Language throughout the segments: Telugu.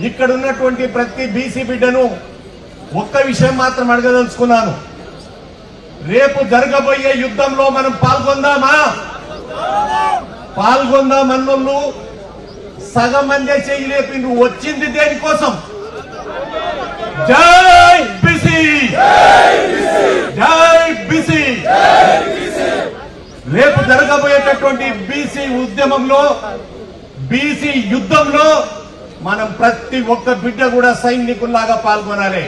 ఇక్కడ ఉన్నటువంటి ప్రతి బీసీ బిడ్డను ఒక్క విషయం మాత్రం అడగదలుచుకున్నాను. రేపు జరగబోయే యుద్ధంలో మనం పాల్గొందామా? పాల్గొందామన్నోళ్ళు సగం మందే చేయలేపి నువ్వు వచ్చింది దేనికోసం? జై బీసీ, జై బీసీ. రేపు జరగబోయేటటువంటి బీసీ ఉద్యమంలో, బీసీ యుద్ధంలో మనం ప్రతి ఒక్క బిడ్డ కూడా సైనికుల్లాగా పాల్గొనాలి.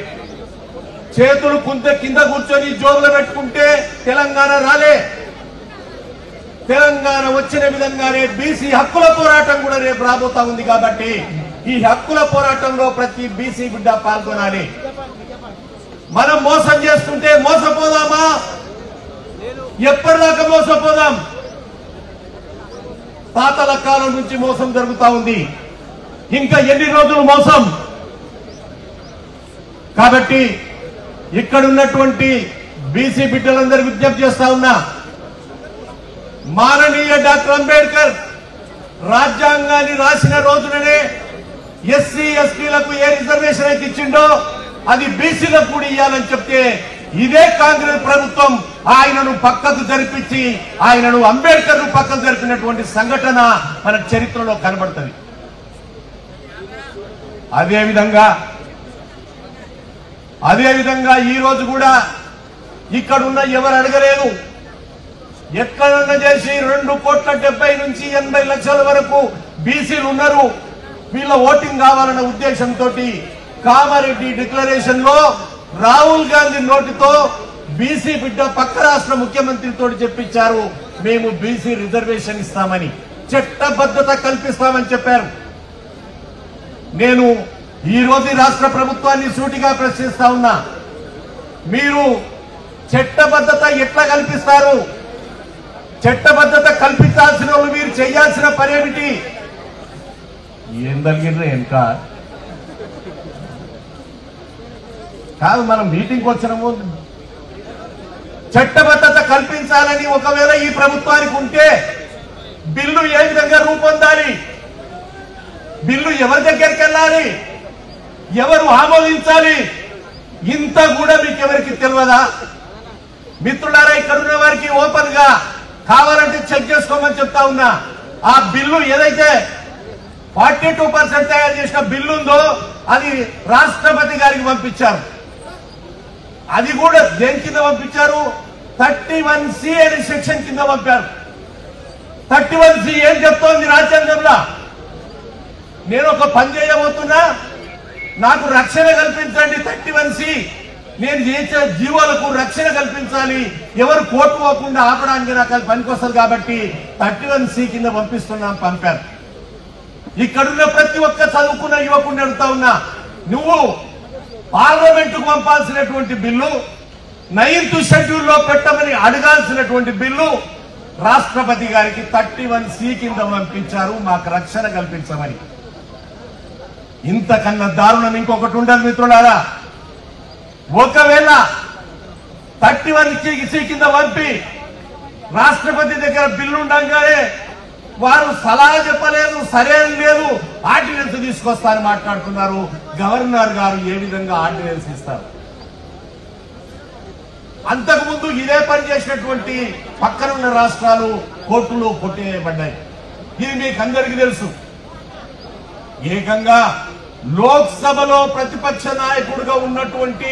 చేతులు కింద కూర్చొని జోబులు పెట్టుకుంటే తెలంగాణ రాలే. తెలంగాణ వచ్చిన విధంగానే బీసీ హక్కుల పోరాటం కూడా రేపు రాబోతా ఉంది. కాబట్టి ఈ హక్కుల పోరాటంలో ప్రతి బీసీ బిడ్డ పాల్గొనాలి. మనం మోసం చేస్తుంటే మోసపోదామా? ఎప్పటిదాకా మోసపోదాం? తాతల కాలం నుంచి మోసం జరుగుతా ఉంది. ఇంకా ఎన్ని రోజులు మోసం? కాబట్టి ఇక్కడున్నటువంటి బీసీ బిడ్డలందరూ విజ్ఞప్తి చేస్తా ఉన్నా, మాననీయ డాక్టర్ అంబేద్కర్ రాజ్యాంగాన్ని రాసిన రోజుననే ఎస్సీ ఎస్టీలకు ఏ రిజర్వేషన్ అయితే ఇచ్చిండో అది బీసీలకు కూడా ఇవ్వాలని చెప్తే ఇదే కాంగ్రెస్ ప్రభుత్వం ఆయనను పక్కకు జరిపించి ఆయనను అంబేద్కర్ ను పక్కకు జరిపినటువంటి సంఘటన మన చరిత్రలో కనబడుతుంది. అదేవిధంగా ఈ రోజు కూడా ఇక్కడున్న ఎవరు అడగలేదు. ఎక్కడన్నా చేసి 2,70,00,000 నుంచి 80 లక్షల వరకు బీసీలు ఉన్నారు, వీళ్ళ ఓటింగ్ కావాలన్న ఉద్దేశంతో కామారెడ్డి డిక్లరేషన్ లో రాహుల్ గాంధీ నోటితో బీసీ బిడ్డ పక్క రాష్ట్ర ముఖ్యమంత్రితో చెప్పించారు, మేము బీసీ రిజర్వేషన్ ఇస్తామని, చట్టబద్ధత కల్పిస్తామని చెప్పారు. నేను ఈ రోజు రాష్ట్ర ప్రభుత్వాన్ని సూటిగా ప్రశ్నిస్తా ఉన్నా, మీరు చట్టబద్ధత ఎట్లా కల్పిస్తారు? చట్టబద్ధత కల్పించాల్సిన వాళ్ళు మీరు చేయాల్సిన పనేమిటి? ఏం తగ్గిండ్రు ఎంత కాదు, మనం మీటింగ్కి వచ్చినాము. చట్టబద్ధత కల్పించాలని ఒకవేళ ఈ ప్రభుత్వానికి ఉంటే బిల్లు ఏ విధంగా రూపొందాలి? బిల్లు ఎవరి దగ్గరికి వెళ్ళాలి? ఎవరు ఆమోదించాలి? ఇంత కూడా మీకు ఎవరికి తెలియదా? మిత్రులారా, ఇక్కడ ఉన్న వారికి ఓపెన్ గా కావాలంటే చెక్ చేసుకోమని చెప్తా ఉన్నా. ఆ బిల్లు ఏదైతే 42% తయారు చేసిన బిల్లు ఉందో అది రాష్ట్రపతి గారికి పంపించారు. అది కూడా దేని కింద పంపించారు? 31C అనే సెక్షన్ కింద పంపారు. 31C ఏం చెప్తోంది రాజ్యాంగంలో? నేను ఒక పని చేయబోతున్నా, నాకు రక్షణ కల్పించండి 31C, నేను చేసే జీవాలకు రక్షణ కల్పించాలి, ఎవరు కోర్టు పోకుండా ఆపడానికి నాకు అది పనికొస్తుంది కాబట్టి 31C కింద పంపారు. ఇక్కడున్న ప్రతి ఒక్క చదువుకున్న యువకుని అడుగుతా ఉన్నా, నువ్వు పార్లమెంటుకు పంపాల్సినటువంటి బిల్లు 9th షెడ్యూల్లో పెట్టమని అడగాల్సినటువంటి బిల్లు రాష్ట్రపతి గారికి 31C కింద పంపించారు, మాకు రక్షణ కల్పించమని. ఇంతకన్నా దారుణం ఇంకొకటి ఉండదు మిత్రులారా. ఒకవేళ 31C కింద పంపి రాష్ట్రపతి దగ్గర బిల్లు ఉండగానే వారు సలహా చెప్పలేదు, సరైన లేదు, ఆర్డినెన్స్ తీసుకొస్తారని మాట్లాడుతున్నారు. గవర్నర్ గారు ఏ విధంగా ఆర్డినెన్స్ ఇస్తారు? అంతకుముందు ఇదే పని చేసినటువంటి పక్కనున్న రాష్ట్రాలు కోర్టులో కొట్టేయబడ్డాయి. ఇది మీకు అందరికీ తెలుసు. ఏకంగా లోక్సభలో ప్రతిపక్ష నాయకుడిగా ఉన్నటువంటి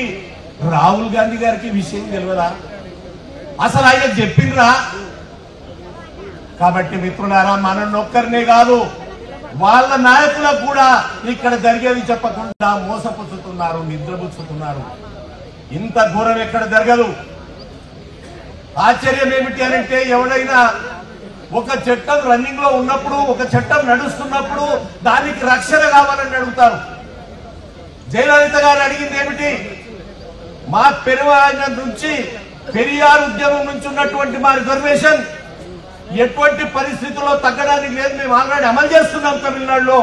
రాహుల్ గాంధీ గారికి విషయం తెలియదా? అసలు ఆయన చెప్పిండ్రా? కాబట్టి మిత్రులారా, మనొక్కరినే కాదు, వాళ్ళ నాయకులకు కూడా ఇక్కడ జరిగేది చెప్పకుండా మోసపుచ్చుతున్నారు, నిద్రపుచ్చుతున్నారు. ఇంత ఘోరం ఎక్కడ జరగదు. ఆశ్చర్యం ఏమిటి అనంటే, ఎవడైనా ఒక చట్టం రన్నింగ్ లో ఉన్నప్పుడు, ఒక చట్టం నడుస్తున్నప్పుడు దానికి రక్షణ కావాలని అడుగుతారు. జయలలిత గారు అడిగింది ఏమిటి? మా పెరువాయన నుంచి, పెరియార్ ఉద్యమం నుంచి ఉన్నటువంటి మా రిజర్వేషన్ ఎటువంటి పరిస్థితుల్లో తగ్గడానికి లేదు, మేము ఆల్రెడీ అమలు చేస్తున్నాం తమిళనాడులో,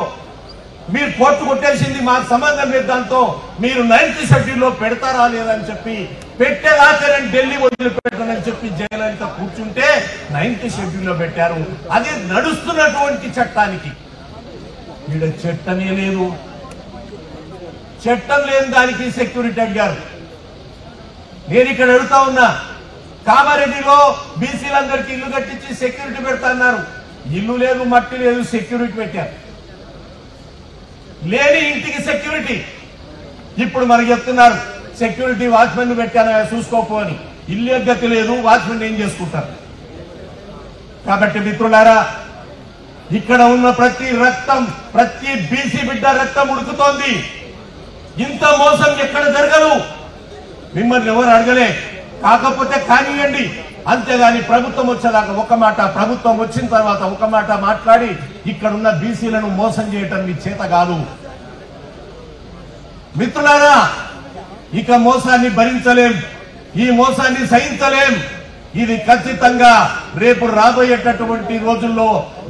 మీరు కోర్టు కొట్టేసింది, మాకు సంబంధం లేదు, దాంతో మీరు 9th షెడ్యూల్లో పెడతారా లేదని చెప్పి, పెట్టేదాకా నేను ఢిల్లీ వదిలిపెట్టనని చెప్పి జయలలిత కూర్చుంటే 9th షెడ్యూల్లో పెట్టారు. అది నడుస్తున్నటువంటి చట్టానికి. ఈడ చట్టమే లేదు, చట్టం లేని దానికి సెక్యూరిటీ అడిగారు. నేను ఇక్కడ అడుగుతా ఉన్నా, కామారెడ్డిలో బీసీలందరికీ ఇల్లు కట్టించి సెక్యూరిటీ పెడతా అన్నారు. ఇల్లు లేదు, మట్టి లేదు, సెక్యూరిటీ పెట్టారు. లేని ఇంటికి సెక్యూరిటీ. ఇప్పుడు మనకు చెప్తున్నారు సెక్యూరిటీ వాచ్మెన్ పెట్టాను చూసుకోపో అని. ఇల్లు గతి లేదు, వాచ్మెన్ ఏం చేసుకుంటారు? కాబట్టి మిత్రులారా, ఇక్కడ ఉన్న ప్రతి రక్తం, ప్రతి బీసీ బిడ్డ రక్తం ఉడుకుతోంది. ఇంత మోసం ఎక్కడ జరగదు. మిమ్మల్ని ఎవరు అడగలే, కాకపోతే కానియండి. అంతేగాని ప్రభుత్వం వచ్చేదాకా ఒక మాట, ప్రభుత్వం వచ్చిన తర్వాత ఒక మాట మాట్లాడి ఇక్కడున్న బీసీలను మోసం చేయటం మీ చేత కాదు. మిత్రులారా, ఇక మోసాన్ని భరించలేం, ఈ మోసాన్ని సహించలేం. ఇది ఖచ్చితంగా రేపు రాబోయేటటువంటి రోజుల్లో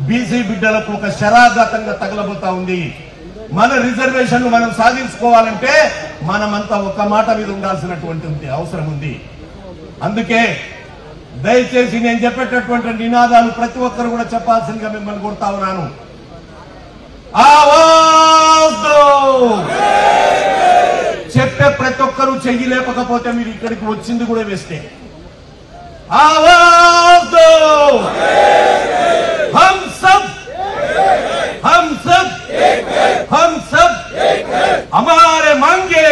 బీసీ బిడ్డలకు ఒక శరాఘాతంగా తగలబోతా ఉంది. మన రిజర్వేషన్లు మనం సాధించుకోవాలంటే మనమంతా ఒక మాట మీద ఉండాల్సినటువంటి అవసరం ఉంది. అందుకే దయచేసి నేను చెప్పేటటువంటి నినాదాలు ప్రతి ఒక్కరు కూడా చెప్పాల్సిందిగా మిమ్మల్ని కోరుతా ఉన్నాను. చెప్పే ప్రతి ఒక్కరూ చెయ్యి లేకపోతే మీరు ఇక్కడికి వచ్చింది కూడా వేస్తే. आवाज दो, हम सब हमारे मांगे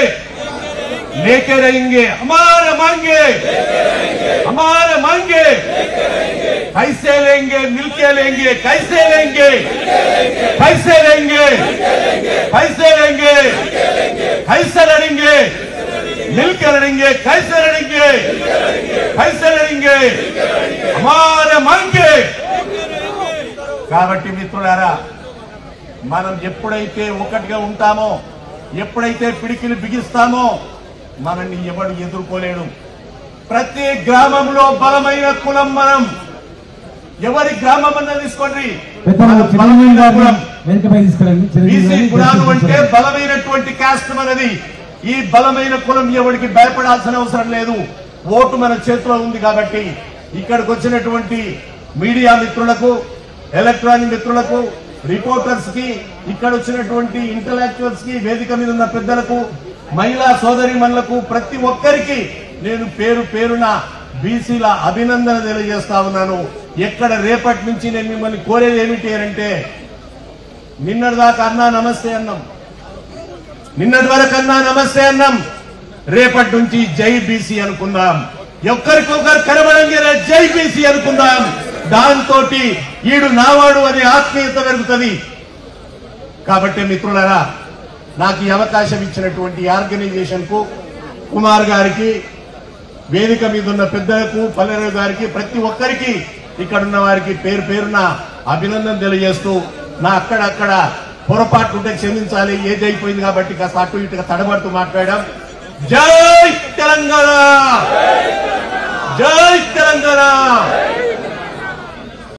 लेके रहेंगे, हमारे मांगे कैसे लेंगे, मिलके लेंगे, कैसे लेंगे कैसे लड़ेंगे, मिलकर लड़ेंगे, कैसे लड़ेंगे हमारे मांगे. కాబట్టి మిత్రులారా, మనం ఎప్పుడైతే ఒకటిగా ఉంటామో, ఎప్పుడైతే పిడికిలు బిగిస్తామో మనల్ని ఎవడు ఎదుర్కోలేడు. ప్రతి గ్రామంలో బలమైన కులం మనం. ఎవరి గ్రామం అన్న తీసుకోండి, బీసీ కులాలు అంటే బలమైనటువంటి కాస్ట్ మనది. ఈ బలమైన కులం ఎవరికి భయపడాల్సిన అవసరం లేదు. ఓటు మన చేతిలో ఉంది. కాబట్టి ఇక్కడికి వచ్చినటువంటి మీడియా మిత్రులకు, ఎలక్ట్రానిక్ మిత్రులకు, రిపోర్టర్స్ కి, ఇక్కడ వచ్చినటువంటి ఇంటలెక్చువల్స్ కి, వేదిక మీద ఉన్న పెద్దలకు, మహిళా సోదరిమణులకు, ప్రతి ఒక్కరికి నేను పేరు పేరున బీసీల అభినందన తెలియజేస్తా ఉన్నాను. ఎక్కడ రేపటి నుంచి నేను మిమ్మల్ని కోరేది ఏమిటి అంటే, నిన్నటిదాకా అన్నా నమస్తే అన్నాం, నిన్నటి వరకు అన్నా నమస్తే అన్నాం, రేపటి నుంచి జై బీసీ అనుకుందాం. ఒక్కరికొకరు కనబడంగానే జై బీసీ అనుకుందాం. దాంతో ఈడు నావాడు అనే ఆత్మీయత పెరుగుతుంది. కాబట్టి మిత్రులారా, నాకు ఈ అవకాశం ఇచ్చినటువంటి ఆర్గనైజేషన్ కు, కుమార్ గారికి, వేదిక మీద ఉన్న పెద్దలకు, పల్లెరావు గారికి, ప్రతి ఒక్కరికి, ఇక్కడున్న వారికి పేరు పేరున అభినందన తెలియజేస్తూ, నా అక్కడక్కడ పొరపాటు ఉంటే క్షమించాలి. ఏది అయిపోయింది కాబట్టి కాస్త అటు ఇటుగా తడబడుతూ మాట్లాడాం. జై తెలంగాణ, జై తెలంగాణ.